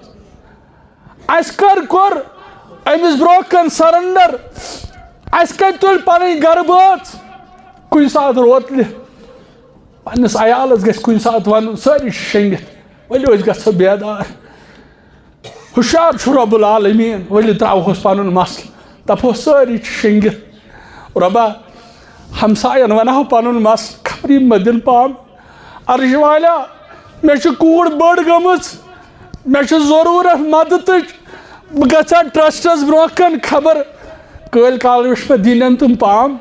اَسہِ کر کوٚر أمِس برونٛہہ کن سرنڈر اَسہِ کتہِ تُلۍ پنٕنۍ گرٕ بٲژ کُنہِ ساتہٕ روتلہِ پننِس عیالس گژھِ کُنہِ ساتہٕ ونُن سٲری چھِ شٔنگِتھ ؤلِو أسۍ گژھو بیدار ہُشار چھُ رۄب العالمیٖن ؤلِو تراوہوس پنُن مسلہٕ دپہوس سٲری چھِ شٔنگِتھ رۄبا ہمساین ونہو پنُن مسلہٕ خبر یِم مہ دِن پام عرشہِ والیٰ مےٚ چھِ کوٗر بٔڑ گٔمٕژ مےٚ چھِ ضروٗرت مدتٕچ بہٕ گژھٕ ہا ٹرسٹس برونٛہہ کن خبر کٲلۍ کال وٕچھ مےٚ دِنٮ۪ن تِم پام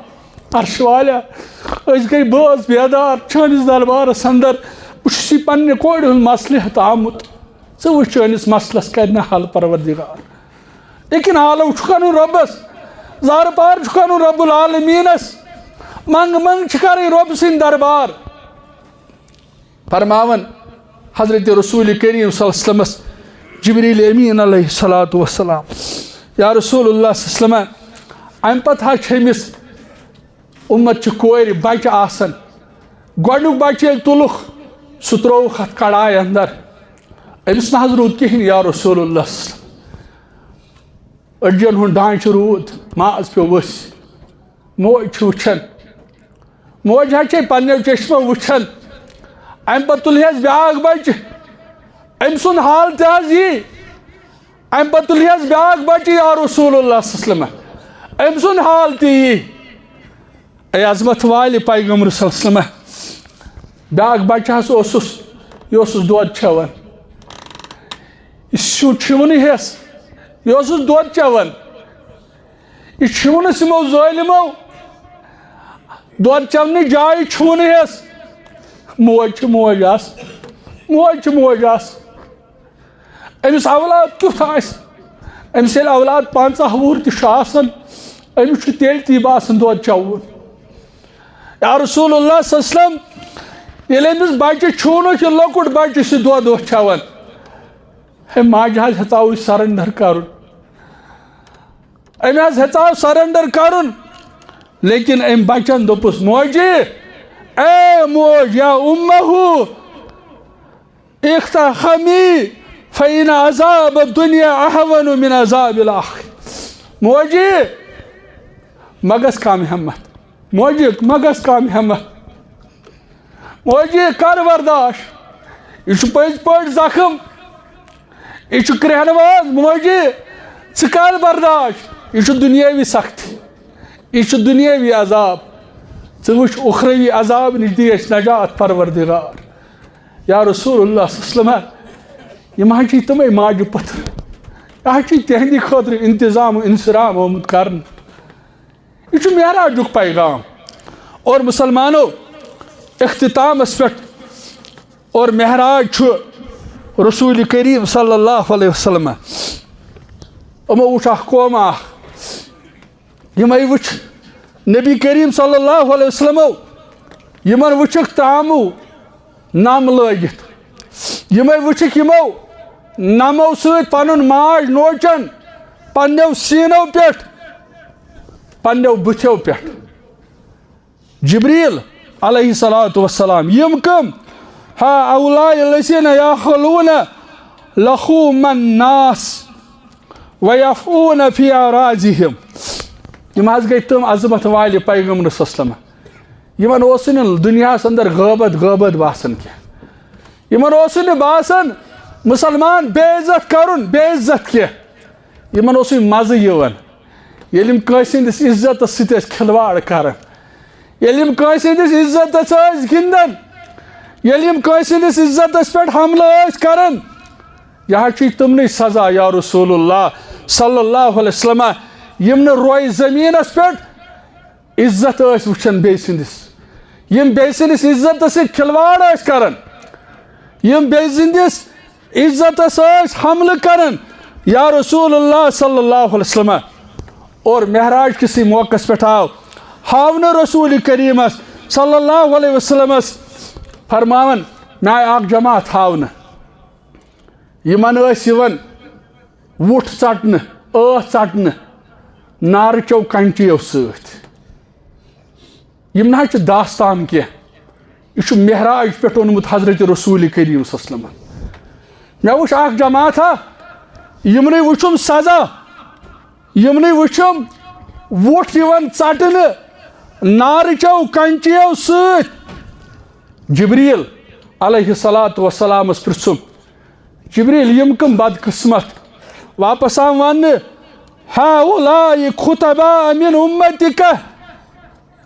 عرش والا اس گئی باز بیدار چانس دربارس اندر بس پنہ کورِ ہُنٛد مصلحت آمت ژٕ وٕچھ چٲنِس مسلس کر نہ حل پروردگار لیکن حالو چھُ کرُن رۄبس زارٕ پار چھُ کرُن رب العالمیٖنس منگ منگ چھِ کرٕنۍ رۄب سٕنٛدۍ دربار فرماون حضرت رسول کریم صلی اللہ علیہ وسلمس جبریل امین علیہ الصلوۃ والسلام یا رسول اللہ صلی اللہ علیہ وسلم امہ پتہٕ حظ چھِ أمِس اُمت چہِ کورِ بچہِ آسان گۄڈنیُک بچہِ ییٚلہِ تُلُکھ سُہ ترٛووُکھ اتھ کڑایہِ اندر أمِس نہ حظ روٗد کِہیٖنۍ یا رسول اللہ صلی اللہ علیہ وسلم أڈجن ہُنٛد ڈانٛچہٕ روٗد ماز پیوٚو ؤسۍ موج چھِ وٕچھان موج حظ چھے پننیو چشمو وٕچھان امہ پتہٕ تُلہیس بیٛاکھ بچہِ أمۍ سُنٛد حال تہِ حظ یی امہ پتہٕ تُلہیس بیٛاکھ بچہِ یا رسول اللہ صلی اللہ علیہ وسلم أمۍ سُنٛد حال تہِ یی اے عظمت والہِ پیغمبر صلی اللہ علیہ وسلم بیٛاکھ بچہِ حظ اوسُس یہِ اوسُس دۄد چٮ۪وان یہِ چھُونہٕ ہٮ۪س یہِ اوسُس دۄد چٮ۪وان یہِ چھُونس یِمو ظٲلمو دۄد چٮ۪ونٕچ جایہِ چھُونہٕ ہٮ۪س موج چھِ موج آسان موج چھِ موج آسان أمِس اولاد کیُتھ آسہِ أمِس ییٚلہِ اولاد 50 وُہُر تہِ چھُ آسان أمِس چھُ تیٚلہِ تی باسان دۄد چٮ۪وُن یا رسول اللہ صلی اللہ علیہ وسلم ییٚلہِ أمِس بچہِ چھُونُکھ یہِ لۄکُٹ بچہِ چھُ دۄد اوس چٮ۪وان ہے ماجہِ حظ ہیژاو یہِ سرنڈر کرُن أمۍ حظ ہیژاو سرنڈر کرُن لیکن أمۍ بچن دوٚپُس موجی اے موج یا امہو اختحمی فإن عذاب الدنیا احون من عذاب الآخرة موجی مگس کم ہمت موجی مگس کم ہمت موجی کر برداشت یہ پٔزۍ پٲٹھۍ زخم یہ کرہن باز موجی ژٕ کر برداشت یہ دنیاوی سختی یہ دنیاوی عذاب ژٕ وٕچھ اخروی عذاب نش دی اَسہِ نجات پروردگار یا رسول اللہ صلی اللہ علیہ وسلم یِم حظ چھِ تِمے ماجہِ پتھر یہِ حظ چھِ تِہنٛدِ خٲطرٕ انتظام و انصرام آمُت کرنہٕ یہ چھُ معراجُک پیغام اور مسلمانو اختتامس پٮ۪ٹھ اور معراج چھُ رسول کریم صلی اللہ علیہ وسلم یِمو وٕچھ اکھ قوم اکھ یِمے وٕچھ نبی کریم صلی اللہ علیہ وسلمو یمن وٕچھکھ ترامو نم لٲگِتھ یمے وٕچھکھ یمو نمو سۭتۍ پنُن ماج نوچان پننیو سیٖنو پٮ۪ٹھ پننیو بٕتھیو پٮ۪ٹھ جبریل علیہ الصلوۃ والسلام یم کم ہا اولاء الذین یاخلون لخوم الناس ویفعون فی اعراضہم یم حظ گئی تم عظمت والہِ پیغمبر صلی اللہ علیہ وسلم یمن اوس نہٕ دُنیاہس اندر غٲبت باسان کینٛہہ یمن اوس نہٕ باسان مسلمان بے عزت کرُن بے عزت کینٛہہ یمن اوسُے مزٕ یِوان ییٚلہِ یِم کٲنٛسہِ ہٕنٛدِس عزتس سۭتۍ ٲسۍ کھِلواڑ کران ییٚلہِ یِم کٲنٛسہِ ہٕنٛدِس عزتس ٲسۍ گِنٛدان ییٚلہِ یِم کٲنٛسہِ ہٕنٛدِس عزتس پٮ۪ٹھ حملہٕ ٲسۍ کران یہِ حظ چھُے تِمنٕے سزا یا رسول اللہ صلی اللہ علیہ وسلم یم نہٕ رویہِ زٔمیٖنس پٮ۪ٹھ عزت ٲسۍ وٕچھان بیٚیہِ سٕنٛدِس یم بیٚیہِ سٕنٛدِس عزتس سۭتۍ کھِلواڑ ٲسۍ کران یم بیٚیہِ سٕنٛدِس عزتس ٲسۍ حملہٕ کران یا رسول اللہ صلی اللہ علیہ وسلم اور معراج کسی موقعس پٮ۪ٹھ آو ہاونہٕ رسول کریمس صلی اللہ علیہ وسلمس فرماون مےٚ آیہِ اکھ جماعت ہاونہٕ یمن ٲسۍ یِوان وُٹھ ژٹنہٕ ٲس ژٹنہٕ نارٕ چو کنچیو سۭتۍ یم نہ حظ چھِ داستان کینٛہہ یہ چھُ معراج پٮ۪ٹھ اوٚنمُت حضرت رسول کریم صلی اللہ علیہ وسلم مےٚ وٕچھ اکھ جماعتھا یمنٕے وٕچھُم سزا یمنٕے وٕچھُم وُٹھ یِوان ژٹنہٕ نارٕ چو کنچیو سۭتۍ جبریل علیہ الصلوۃ والسلامس پرژھُم جبریل یم کم بدقسمت واپس آو وننہٕ ہاؤلاء خطباء من امتک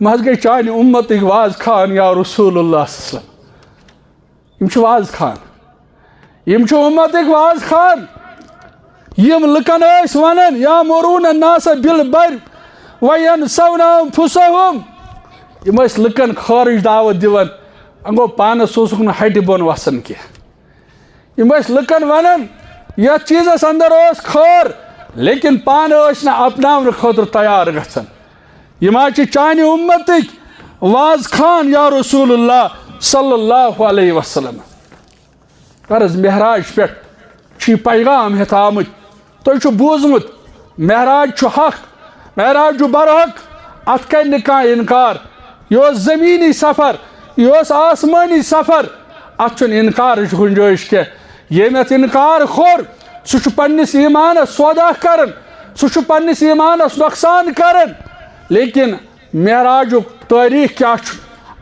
یم حظ گٔے چانہِ اُمتٕکۍ واز خان یا رسول اللہ صلی اللہ علیہ وسلم یم چھِ واز خان یم چھِ اُمتٕکۍ واز خان یم لُکن ٲسۍ ونان یامرون الناس بالبر وینسون انفسهم یم لکن خارج دعوت دیوان گو پانس نا ہٹہ بون وسان کی یم لکن ونان یہ چیزس اندر خور لیکن پان نا اپناؤن خاطر تیار گھن یم چانہ امتک واز خان یا رسول اللہ صلی اللہ علیہ وسلم غرض معراج پہ پیغام ہتھ آمت تھی بوزمت معراج حق معراج برحق ات کر انکار یہ زمینی سفر یہ آسمانی سفر ات انکار گنجائش کی یم ات انکار خور سہ پنس ایمانس سودا کرن سہ پنس ایمانس نقصان کرن لیکن معراج تاریخ کیا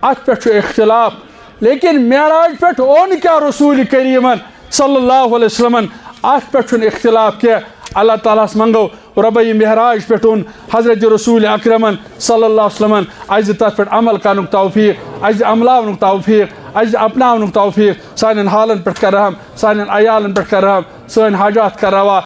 ات پہ اختلاف لیکن معراج پہ اون کیا رسول کریمن صلی اللہ علیہ وسلم ات پہ اختلاف کی اللہ تعالیٰ منگو رب یہ معراج پہ حضرت رسول اکرمن صلی اللہ علیہ وسلم از تر پہ عمل کرن توفیق از عملاون توفیق از اپناون توفیق سان حالن پہ کر رحم سان عیالن پہ کر رحم سن حاجات کر روا